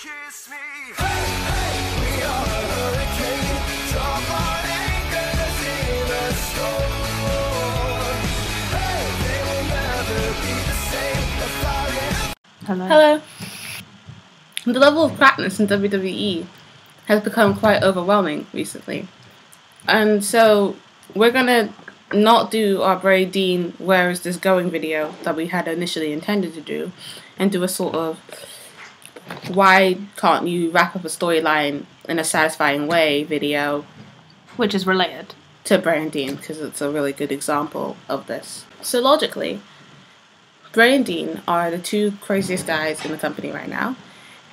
kiss me. Hey, hey, we are a hurricane. Drop our anchors in a storm. Hey, they will never be the same. Hello. Hello. The level of crapness in WWE has become quite overwhelming recently. And so we're gonna not do our Bray Dean Where Is This Going video that we had initially intended to do, and do a sort of why can't you wrap up a storyline in a satisfying way video, Which is related to Bray and Dean, because it's a really good example of this. So logically, Bray and Dean are the two craziest guys in the company right now,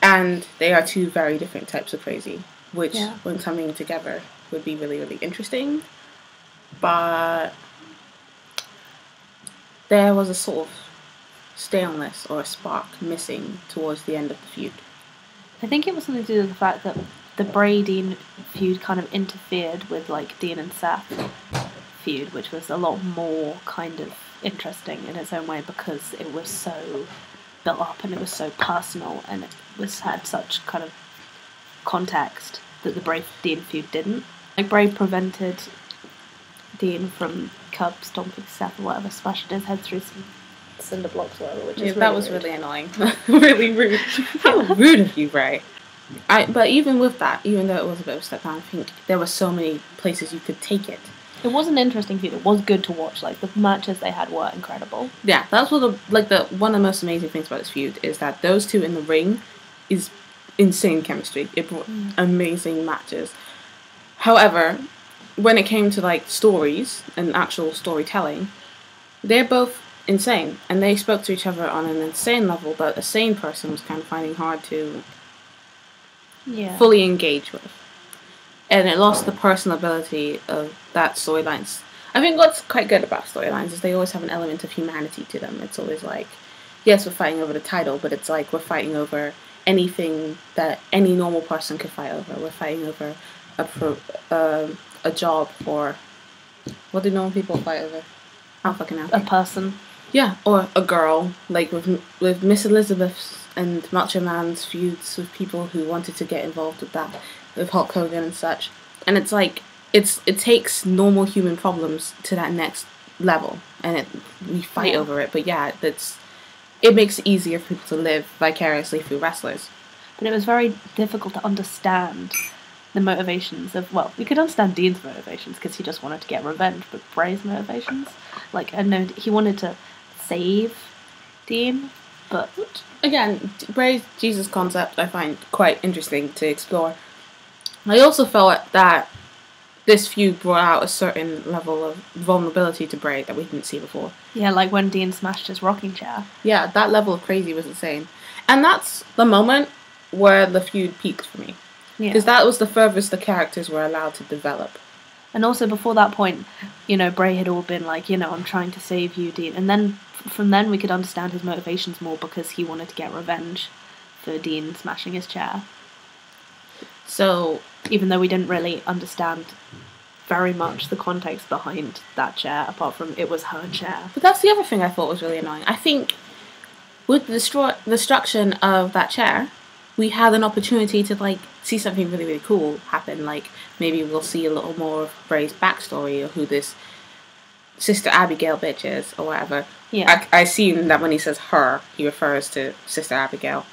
and they are two very different types of crazy, which when coming together would be really, really interesting. But there was a sort of staleness or a spark missing towards the end of the feud. I think it was something to do with the fact that the Bray-Dean feud kind of interfered with like Dean and Seth feud, which was a lot more kind of interesting in its own way because it was so built up and it was so personal and it had such kind of context that the Bray-Dean feud didn't. Like Bray prevented Dean from curb stomping Seth or whatever, smashing his head through some cinder blocks or whatever, which is really that was rude. really annoying. Really rude. How rude of you, Bray. But even with that, even though it was a bit of a step down, I think there were so many places you could take it. It was an interesting feud. It was good to watch. Like the matches they had were incredible. Yeah, that's what one of the most amazing things about this feud is that those two in the ring is insane chemistry. It brought amazing matches. However, when it came to like stories and actual storytelling, they're both insane, and they spoke to each other on an insane level that a sane person was kind of finding hard to fully engage with. And it lost the personability of that storylines. I think what's quite good about storylines is they always have an element of humanity to them. It's always like, yes, we're fighting over the title, but it's like we're fighting over anything that any normal person could fight over. We're fighting over a job, or what do normal people fight over? I don't fucking know. A person. Yeah, or a girl, like with Miss Elizabeth's and Macho Man's feuds with people who wanted to get involved with that, with Hulk Hogan and such. And it's like, it takes normal human problems to that next level, and we fight over it. But yeah, it makes it easier for people to live vicariously through wrestlers. But it was very difficult to understand the motivations of, well, we could understand Dean's motivations because he just wanted to get revenge, but Bray's motivations, like, I know he wanted to save Dean, but again, Bray's Jesus concept I find quite interesting to explore. I also felt that this feud brought out a certain level of vulnerability to Bray that we didn't see before. Yeah, like when Dean smashed his rocking chair. Yeah, that level of crazy was insane. And that's the moment where the feud peaked for me. Because that was the furthest the characters were allowed to develop. And also before that point, Bray had all been like, I'm trying to save you, Dean. And then from then we could understand his motivations more because he wanted to get revenge for Dean smashing his chair. So, even though we didn't really understand very much the context behind that chair, apart from it was her chair. But that's the other thing I thought was really annoying. I think with the destruction of that chair, we had an opportunity to see something really, really cool happen. Like maybe we'll see a little more of Bray's backstory, or who this Sister Abigail bitch is, or whatever. Yeah. I seen that when he says her, he refers to Sister Abigail.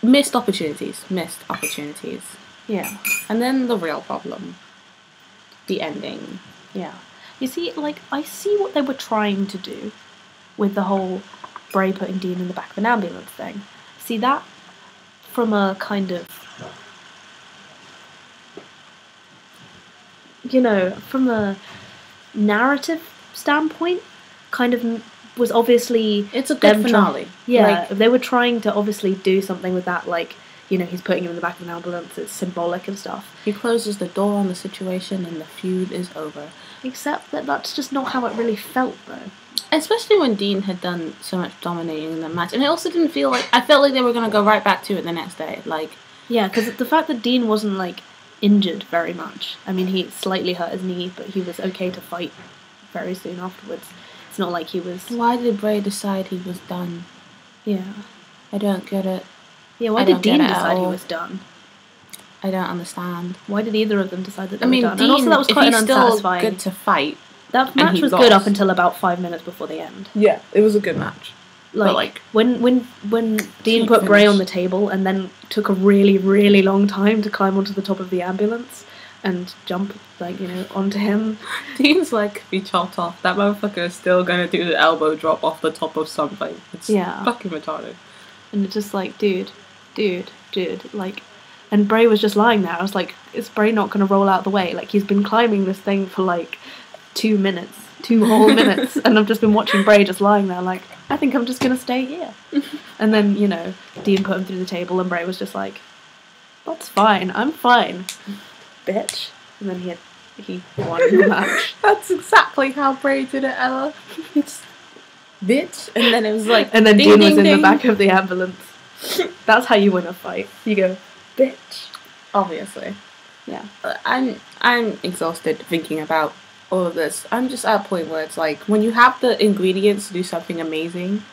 Missed opportunities. Yeah. And then the real problem. The ending. Yeah. You see, I see what they were trying to do with the whole Bray putting Dean in the back of an ambulance thing. See, that from a kind of, from a narrative standpoint, kind of was obviously... It's a good finale. They were trying to obviously do something with that, he's putting him in the back of an ambulance, it's symbolic and stuff. He closes the door on the situation and the feud is over. Except that that's just not how it really felt, though. Especially when Dean had done so much dominating in the match. And it also didn't feel like... I felt like they were going to go right back to it the next day. Yeah, because the fact that Dean wasn't, injured very much. I mean, he slightly hurt his knee, but he was okay to fight very soon afterwards. It's not like he was... Why did Bray decide he was done? Yeah. I don't get it. Yeah, why I did don't get Dean it at decide he all. was done? I don't understand. Why did either of them decide that they I mean, were done? Dean, And also that was if quite he's an still unsatisfying... good to fight. That and match he was good up lost. until about 5 minutes before the end. Yeah, it was a good match. Like, when Dean cheap put Bray on finish. the table and then took a really, really long time to climb onto the top of the ambulance and jump, like, you know, onto him. Dean's like, be chopped off. That motherfucker is still gonna do the elbow drop off the top of something. It's Yeah. fucking retarded. And it's just like, dude, like... And Bray was just lying there. I was like, is Bray not going to roll out the way? Like, he's been climbing this thing for, like, 2 minutes. 2 whole minutes. And I've just been watching Bray just lying there, like, I think I'm just going to stay here. And then, you know, Dean put him through the table and Bray was just like, that's fine. I'm fine. Bitch. And then he won the match. That's exactly how Bray did it, Ella. It's bitch. And then it was like, And then ding, Dean ding, was in ding. the back of the ambulance. That's how you win a fight. You go, bitch. Obviously. Yeah. I'm exhausted thinking about all of this. I'm just at a point where it's like, when you have the ingredients to do something amazing,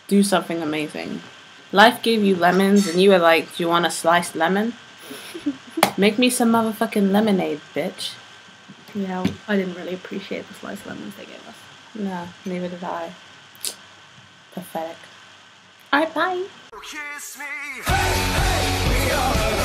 do something amazing. Life gave you lemons and you were like, do you want a sliced lemon? Make me some motherfucking lemonade, bitch. Yeah, I didn't really appreciate the sliced lemons they gave us. No, neither did I. Pathetic. Alright, bye. Kiss me, hey, hey, we are